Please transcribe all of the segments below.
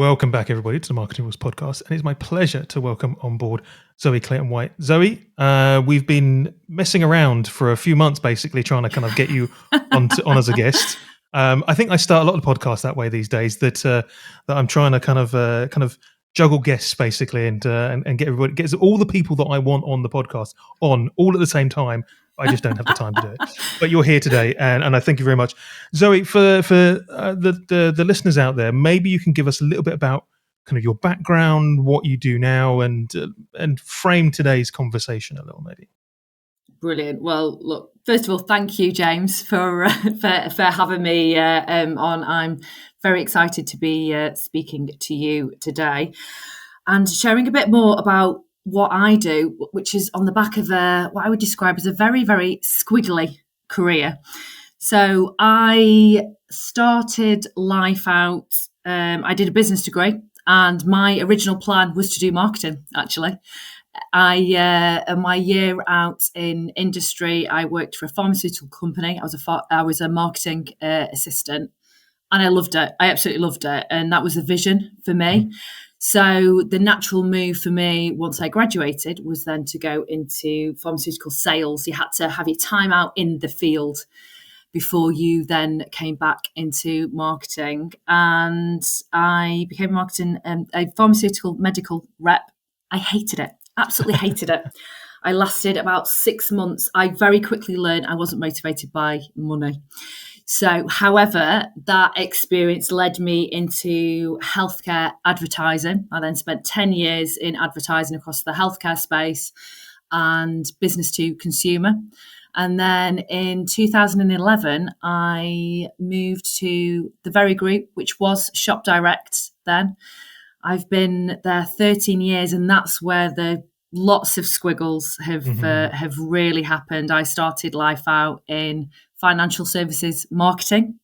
Welcome back, everybody, to the Marketing Rules podcast. And it's my pleasure to welcome on board Zoë Clayton-White. Zoë, we've been messing around for a few months, basically trying to kind of get you on as a guest. I think I start a lot of podcasts that way these days. That I'm trying to kind of juggle guests, basically, and get everybody, get all the people that I want on the podcast on all at the same time. I just don't have the time to do it. But you're here today, and I thank you very much. Zoë, for the listeners out there, maybe you can give us a little bit about kind of your background, what you do now, and frame today's conversation a little, maybe. Brilliant. Well, look, first of all, thank you, James, for having me on. I'm very excited to be speaking to you today and sharing a bit more about what I do, which is on the back of what I would describe as a very, very squiggly career. So I started life out, I did a business degree, and my original plan was to do marketing, actually. My year out in industry, I worked for a pharmaceutical company. I was a marketing assistant, and I loved it. I absolutely loved it. And that was a vision for me. Mm-hmm. So the natural move for me once I graduated was then to go into pharmaceutical sales. You had to have your time out in the field before you then came back into marketing. And I became a pharmaceutical medical rep. I hated it, absolutely hated it. I lasted about 6 months. I very quickly learned I wasn't motivated by money. So, however, that experience led me into healthcare advertising. I then spent 10 years in advertising across the healthcare space and business to consumer. And then in 2011, I moved to the very group, which was Shop Direct then. I've been there 13 years, and that's where the lots of squiggles have really happened. I started life out in financial services marketing.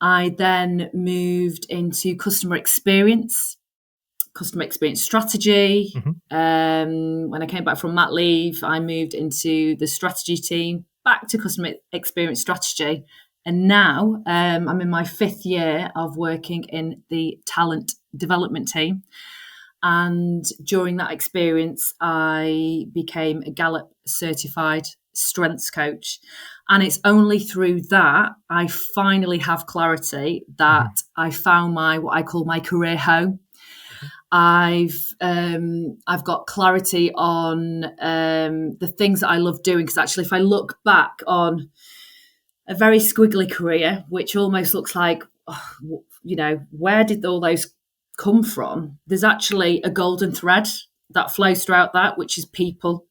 I then moved into customer experience strategy. Mm-hmm. When I came back from mat leave, I moved into the strategy team, back to customer experience strategy. And now I'm in my 5th year of working in the talent development team. And during that experience, I became a Gallup certified strengths coach. And it's only through that I finally have clarity that I found what I call my career home. I've got clarity on the things that I love doing, because actually if I look back on a very squiggly career, which almost looks like, where did all those come from? There's actually a golden thread that flows throughout that, which is people,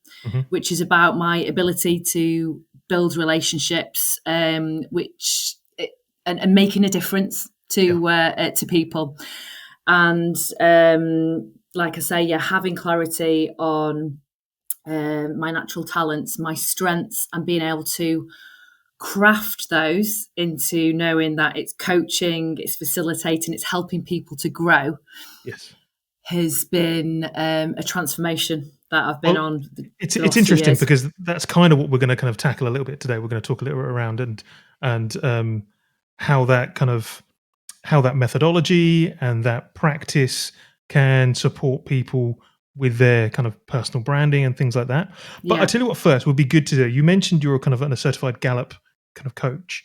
which is about my ability to build relationships, and making a difference to people. And like I say, having clarity on my natural talents, my strengths, and being able to craft those into knowing that it's coaching, it's facilitating, it's helping people to grow. Yes, has been a transformation that I've been on. It's interesting because that's kind of what we're going to kind of tackle a little bit today. We're going to talk a little bit around and how that methodology and that practice can support people with their kind of personal branding and things like that. But I tell you what, first would be good to do. You mentioned you're kind of a certified Gallup kind of coach.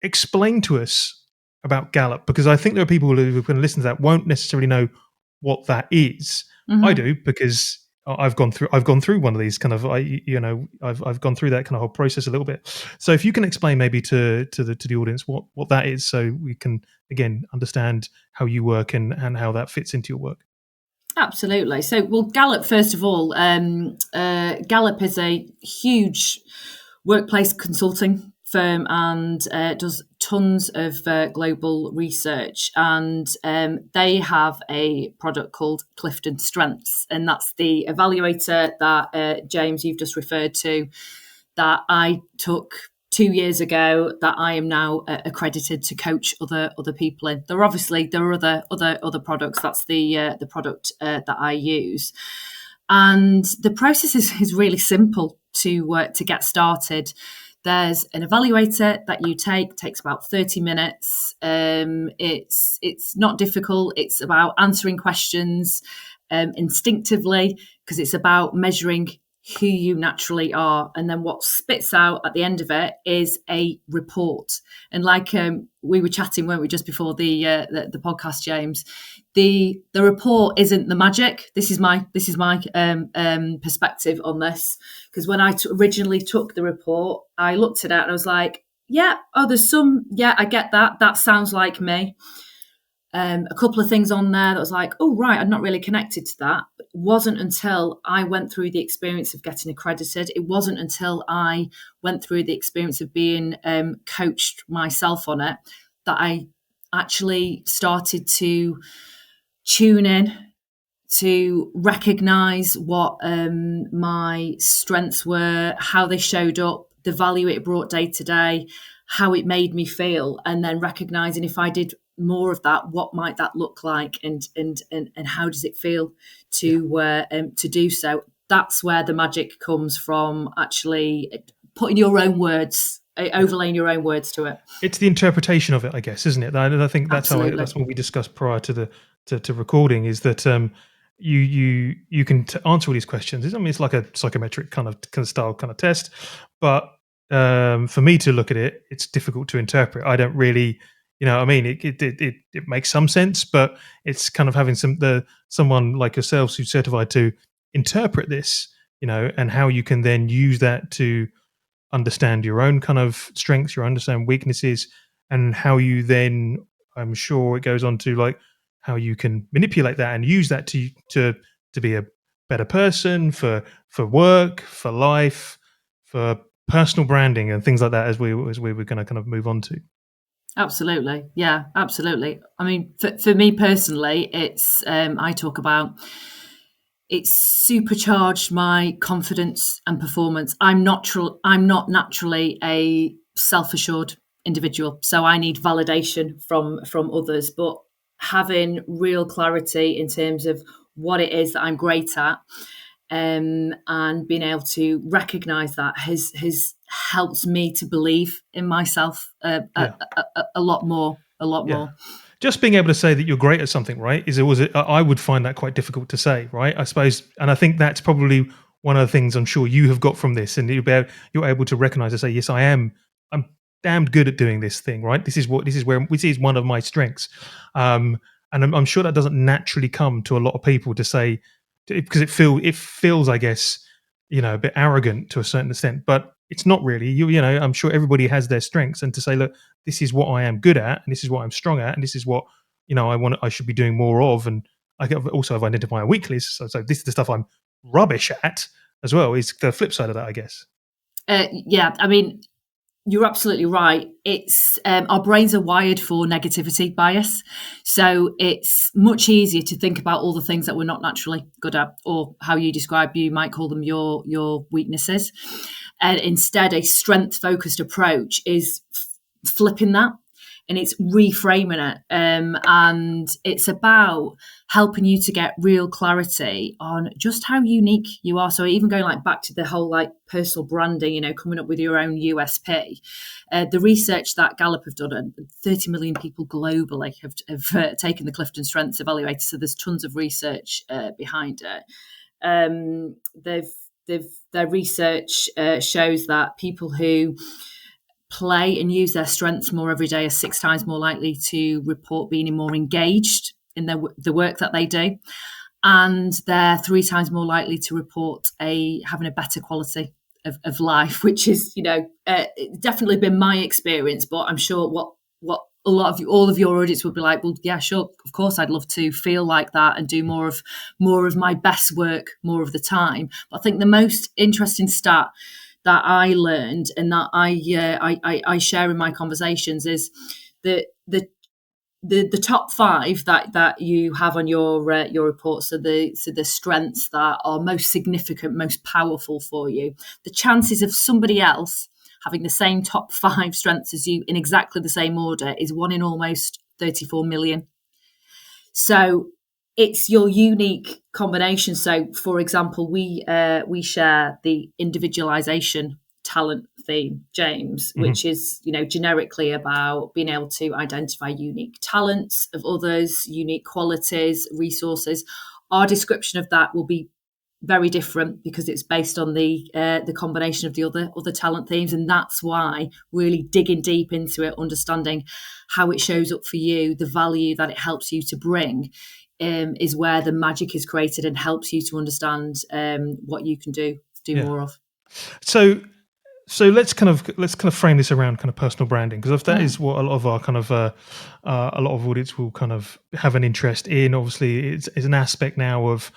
Explain to us about Gallup, because I think there are people who are going to listen to that won't necessarily know what that is. Mm-hmm. I do, because I've gone through one of these kind of, I've gone through that kind of whole process a little bit. So if you can explain maybe to the audience what that is, so we can again understand how you work and how that fits into your work. Absolutely. So, well, Gallup, first of all, Gallup is a huge workplace consulting firm and does tons of global research. And they have a product called Clifton Strengths. And that's the evaluator that, James, you've just referred to, that I took 2 years ago, that I am now accredited to coach other people in. There are other products. That's the product that I use, and the process is really simple to get started. There's an evaluator that you take, takes about 30 minutes. It's not difficult. It's about answering questions instinctively, because it's about measuring who you naturally are. And then what spits out at the end of it is a report. And like we were chatting, weren't we, just before the podcast, James? The report isn't the magic. This is my perspective on this, because when I originally took the report, I looked at it and I was like, yeah, there's some, yeah, I get that. That sounds like me. A couple of things on there that was like, oh, right, I'm not really connected to that. It wasn't until I went through the experience of getting accredited. It wasn't until I went through the experience of being coached myself on it that I actually started to tune in, to recognize what my strengths were, how they showed up, the value it brought day to day, how it made me feel, and then recognizing if I did more of that, what might that look like, and how does it feel to do so. That's where the magic comes from, actually putting your own words, overlaying your own words to it. It's the interpretation of it, I guess, isn't it? I think that's that's what we discussed prior to to recording, is that you can answer all these questions. I mean, it's like a psychometric kind of style kind of test, but for me to look at it, it's difficult to interpret. I don't really, I mean, it makes some sense, but it's kind of having someone like yourselves who's certified to interpret this, and how you can then use that to understand your own kind of strengths, your understand weaknesses, and how you then, I'm sure it goes on to like how you can manipulate that and use that to be a better person for work, for life, for personal branding and things like that, as we were going to kind of move on to. Absolutely. Yeah, absolutely. I mean, for me personally, it's I talk about it's supercharged my confidence and performance. I'm not naturally a self-assured individual, so I need validation from others. But having real clarity in terms of what it is that I'm great at, and being able to recognize that has helped me to believe in myself a lot more. Just being able to say that you're great at something, right, I would find that quite difficult to say, right, I suppose. And I think that's probably one of the things I'm sure you have got from this, and you're able to recognize and say, yes, I'm damned good at doing this thing, right? This is one of my strengths. And I'm sure that doesn't naturally come to a lot of people to say, because it feels, I guess, a bit arrogant to a certain extent, but it's not really. I'm sure everybody has their strengths, and to say, look, this is what I am good at, and this is what I'm strong at, and this is what I should be doing more of, and I also have identified a weakness. So this is the stuff I'm rubbish at as well. Is the flip side of that, I guess. Yeah, I mean, you're absolutely right. It's our brains are wired for negativity bias, so it's much easier to think about all the things that we're not naturally good at, or how you describe, you might call them your weaknesses. And instead, a strength-focused approach is flipping that, and it's reframing it. And it's about helping you to get real clarity on just how unique you are. So even going back to the whole personal branding, coming up with your own USP. The research that Gallup have done, and 30 million people globally have taken the Clifton Strengths evaluator. So there's tons of research behind it. Their research shows that people who play and use their strengths more every day are 6 times more likely to report being more engaged in the work that they do, and they're 3 times more likely to report having a better quality of life, which is definitely been my experience. But I'm sure what all of your audience would be like, well, yeah, sure, of course, I'd love to feel like that and do more of my best work more of the time. But I think the most interesting stat that I learned, and that I share in my conversations, is the top 5 that you have on your report. So the strengths that are most significant, most powerful for you. The chances of somebody else having the same top 5 strengths as you in exactly the same order is 1 in almost 34 million. So it's your unique combination. So, for example, we share the individualization talent theme, James, which is, generically about being able to identify unique talents of others, unique qualities, resources. Our description of that will be very different because it's based on the combination of the other talent themes, and that's why really digging deep into it, understanding how it shows up for you, the value that it helps you to bring, is where the magic is created and helps you to understand what you can do more of. So let's kind of frame this around kind of personal branding, because if that is what a lot of our kind of a lot of audience will kind of have an interest in. Obviously, it's an aspect now of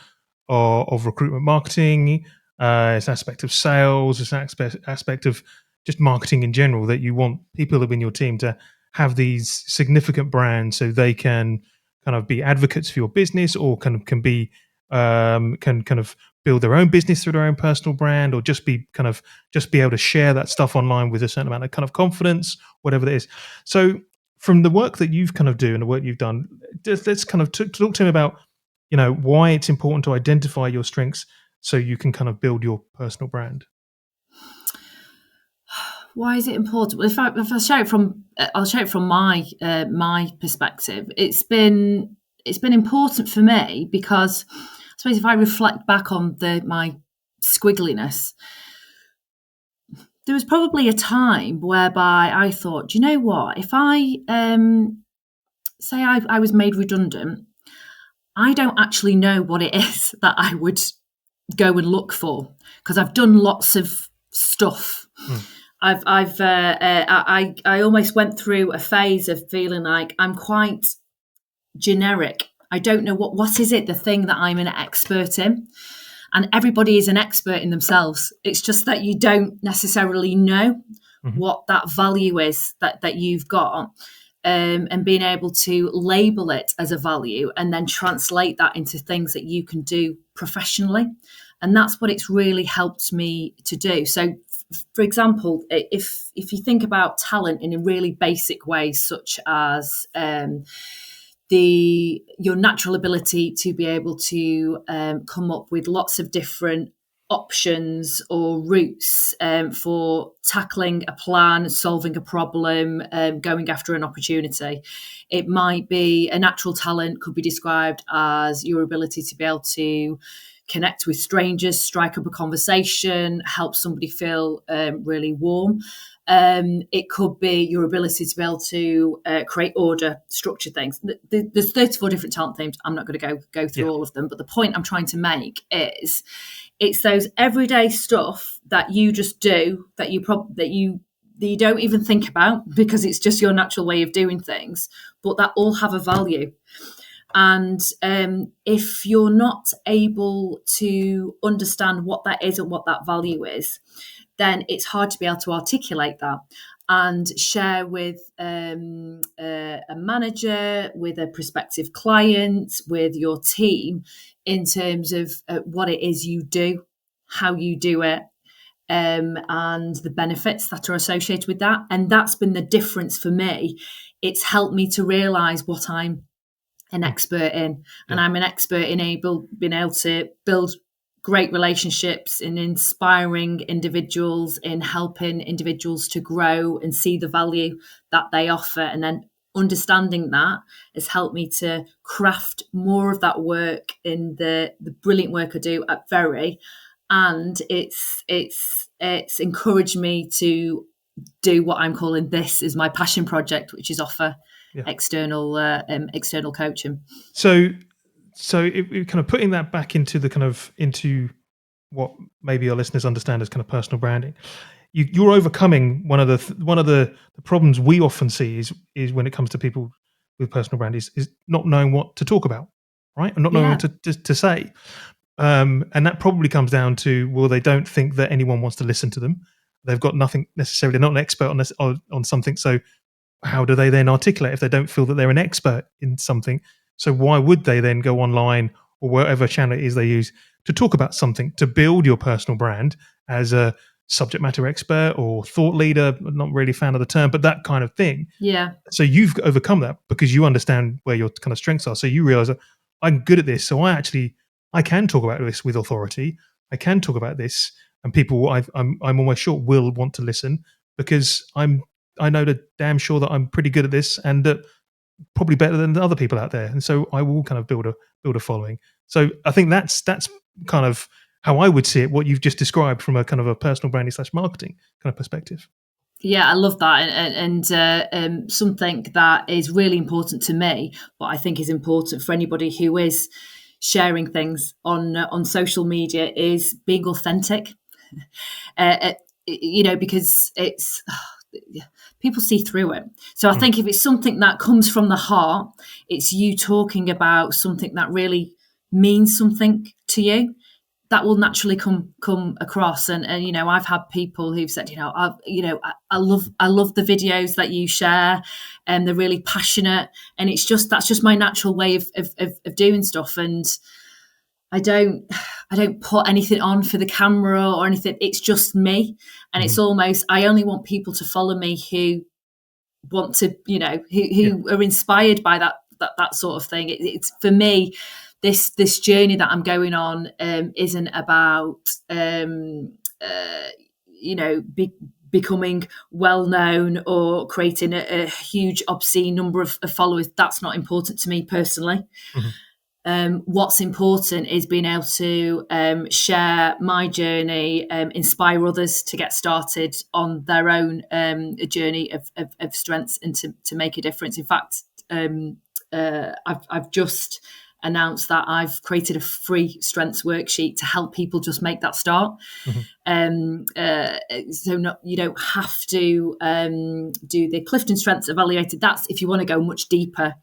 recruitment marketing. It's an aspect of sales. It's an aspect of just marketing in general, that you want people within your team to have these significant brands so they can kind of be advocates for your business, or can be can kind of build their own business through their own personal brand, or just be able to share that stuff online with a certain amount of kind of confidence, whatever it is. So from the work that you've kind of do and the work you've done, let's kind of talk to me about, why it's important to identify your strengths so you can kind of build your personal brand. Why is it important? Well, if I share it from my perspective, it's been important for me because I suppose if I reflect back on my squiggliness, there was probably a time whereby I thought, do you know what? If I say I was made redundant, I don't actually know what it is that I would go and look for, because I've done lots of stuff. I almost went through a phase of feeling like I'm quite generic. I don't know what is it, the thing that I'm an expert in. And everybody is an expert in themselves. It's just that you don't necessarily know what that value is that you've got, and being able to label it as a value and then translate that into things that you can do professionally. And that's what it's really helped me to do. So, for example, if you think about talent in a really basic way, such as your natural ability to be able to come up with lots of different options or routes for tackling a plan, solving a problem, going after an opportunity. It might be a natural talent, could be described as your ability to be able to connect with strangers, strike up a conversation, help somebody feel really warm. It could be your ability to be able to create order, structure things. There's 34 different talent themes. I'm not going to go through all of them, but the point I'm trying to make is it's those everyday stuff that you just do that you don't even think about because it's just your natural way of doing things, but that all have a value. And if you're not able to understand what that is and what that value is, then it's hard to be able to articulate that and share with a manager, with a prospective client, with your team in terms of what it is you do, how you do it, and the benefits that are associated with that. And that's been the difference for me. It's helped me to realise what I'm an expert in. And I'm an expert in being able to build great relationships, in inspiring individuals, in helping individuals to grow and see the value that they offer. And then understanding that has helped me to craft more of that work in the brilliant work I do at Very. And it's encouraged me to do what I'm calling this is my passion project, which is offer external coaching. So it kind of putting that back into what maybe our listeners understand as kind of personal branding. You're overcoming one of the problems we often see is when it comes to people with personal brand is not knowing what to talk about, right? And not knowing what to say. And that probably comes down to, well, they don't think that anyone wants to listen to them. They've got nothing necessarily. They're not an expert on this on something. So how do they then articulate if they don't feel that they're an expert in something? So why would they then go online or whatever channel it is they use to talk about something, to build your personal brand as a subject matter expert or thought leader? I'm not really a fan of the term, but that kind of thing. Yeah. So you've overcome that because you understand where your kind of strengths are. So you realize that I'm good at this. So I can talk about this with authority. I can talk about this and people I'm almost sure will want to listen, because I know that damn sure that I'm pretty good at this, and that probably better than the other people out there, and so I will kind of build a following. So I think that's kind of how I would see it, what you've just described from a kind of a personal branding / marketing kind of perspective. Yeah, I love that, and something that is really important to me, but I think is important for anybody who is sharing things on social media, is being authentic. Because it's people see through it. So I think if it's something that comes from the heart, it's you talking about something that really means something to you, that will naturally come across. And I've had people who've said, I love the videos that you share, and they're really passionate, and that's just my natural way of doing stuff. And I don't put anything on for the camera or anything. It's just me, and it's almost, I only want people to follow me who want to, who are inspired by that sort of thing. It's for me, this journey that I'm going on isn't about becoming well known or creating a huge obscene number of followers. That's not important to me personally. What's important is being able to share my journey, inspire others to get started on their own journey of strengths, and to make a difference. In fact, I've just announced that I've created a free strengths worksheet to help people just make that start. So you don't have to do the Clifton Strengths evaluator. That's if you want to go much deeper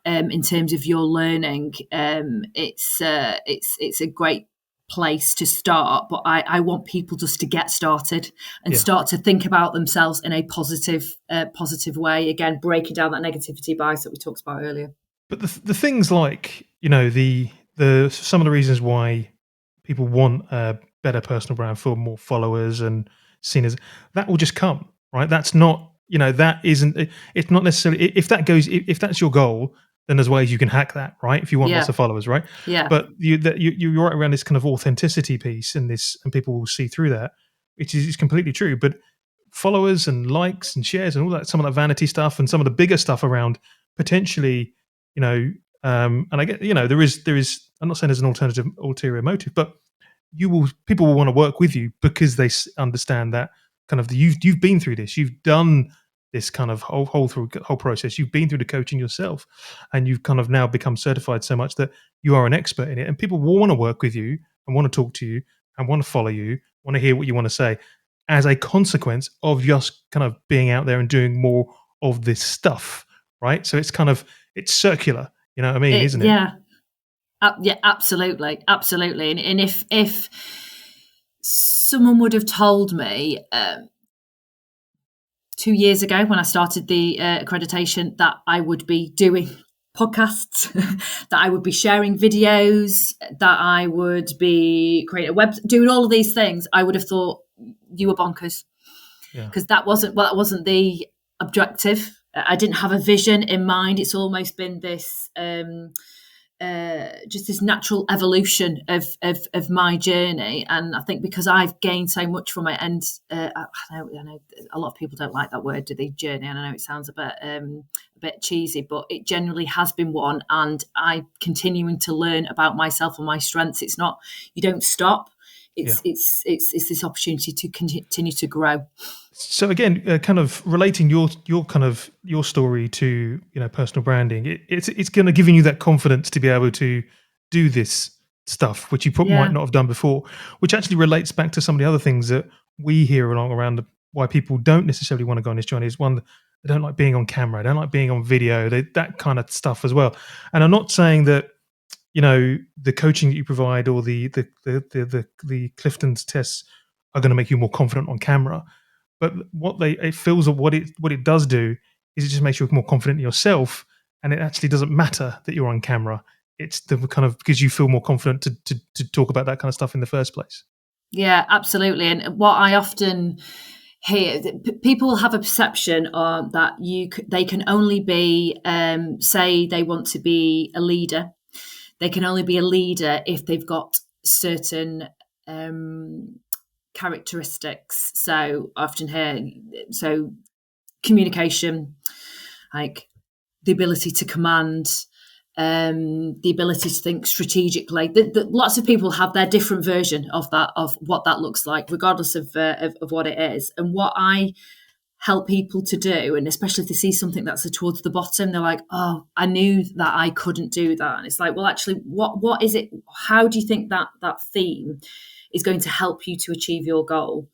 in terms of your learning. It's a great place to start, but I want people just to get started and start to think about themselves in a positive way. Again, breaking down that negativity bias that we talked about earlier. But the things like, the some of the reasons why people want a better personal brand for more followers and seen as, that will just come, right? That's not, that isn't, it's not necessarily, if that's your goal, then there's ways you can hack that, right? If you want lots of followers, right? Yeah. But you're right around this kind of authenticity piece, and people will see through that, which is completely true. But followers and likes and shares and all that, some of that vanity stuff and some of the bigger stuff around potentially, and I get, there is, I'm not saying there's an ulterior motive, but people will want to work with you because they understand that kind of you've been through this, you've done this kind of whole process, you've been through the coaching yourself, and you've kind of now become certified so much that you are an expert in it, and people will want to work with you and want to talk to you and want to follow you, want to hear what you want to say, as a consequence of just kind of being out there and doing more of this stuff, right? So it's circular, you know what I mean, isn't it? Yeah. Yeah, absolutely. And if someone would have told me 2 years ago when I started the accreditation that I would be doing podcasts, that I would be sharing videos, that I would be creating a web, doing all of these things, I would have thought you were bonkers, because that wasn't the objective. I didn't have a vision in mind. It's almost been this just this natural evolution of my journey. And I think because I've gained so much from it, and I know a lot of people don't like that word, do they, journey? And I know it sounds a bit cheesy, but it generally has been one, and I'm continuing to learn about myself and my strengths. It's not, you don't stop. It's this opportunity to continue to grow. So again, kind of relating your story to personal branding, it's going to giving you that confidence to be able to do this stuff, which you might not have done before, which actually relates back to some of the other things that we hear around why people don't necessarily want to go on this journey. Is one, they don't like being on camera, they don't like being on video, that kind of stuff as well. And I'm not saying that the coaching that you provide or the Clifton's tests are going to make you more confident on camera. But what it does do is it just makes you more confident in yourself, and it actually doesn't matter that you're on camera. It's the kind of, because you feel more confident to talk about that kind of stuff in the first place. Yeah, absolutely. And what I often hear, people have a perception that they can only be, say they want to be a leader. They can only be a leader if they've got certain characteristics. So I often hear, so communication, like the ability to command, the ability to think strategically. Lots of people have their different version of that, of what that looks like, regardless of what it is. And what I help people to do, and especially if they see something that's towards the bottom, they're like, oh, I knew that I couldn't do that. And it's like, well, actually, what is it? How do you think that theme is going to help you to achieve your goal?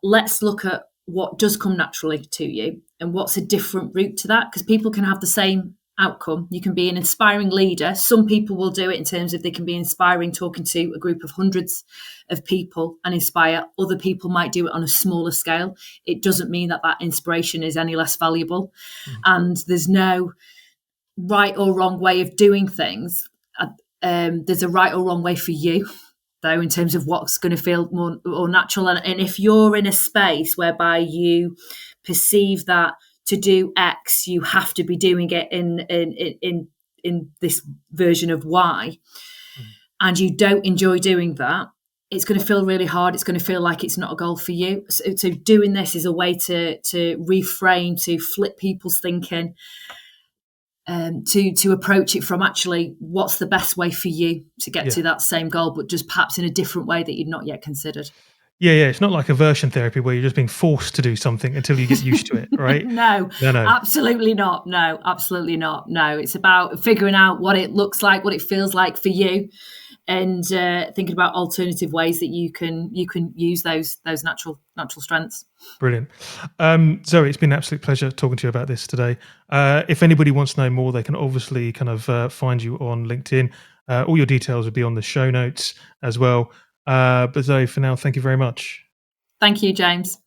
Let's look at what does come naturally to you and what's a different route to that, because people can have the same outcome. You can be an inspiring leader. Some people will do it in terms of they can be inspiring, talking to a group of hundreds of people and inspire. Other people might do it on a smaller scale. It doesn't mean that inspiration is any less valuable. And there's no right or wrong way of doing things. There's a right or wrong way for you, though, in terms of what's going to feel more natural. And if you're in a space whereby you perceive that to do X, you have to be doing it in this version of Y, and you don't enjoy doing that, it's going to feel really hard. It's going to feel like it's not a goal for you. So doing this is a way to reframe, to flip people's thinking, to approach it from actually what's the best way for you to get to that same goal, but just perhaps in a different way that you'd not yet considered. Yeah. It's not like aversion therapy where you're just being forced to do something until you get used to it, right? No, absolutely not. No, absolutely not. No, it's about figuring out what it looks like, what it feels like for you, and thinking about alternative ways that you can use those natural strengths. Brilliant. Zoë, it's been an absolute pleasure talking to you about this today. If anybody wants to know more, they can obviously kind of find you on LinkedIn. All your details will be on the show notes as well. But Zoë, for now, thank you very much. Thank you, James.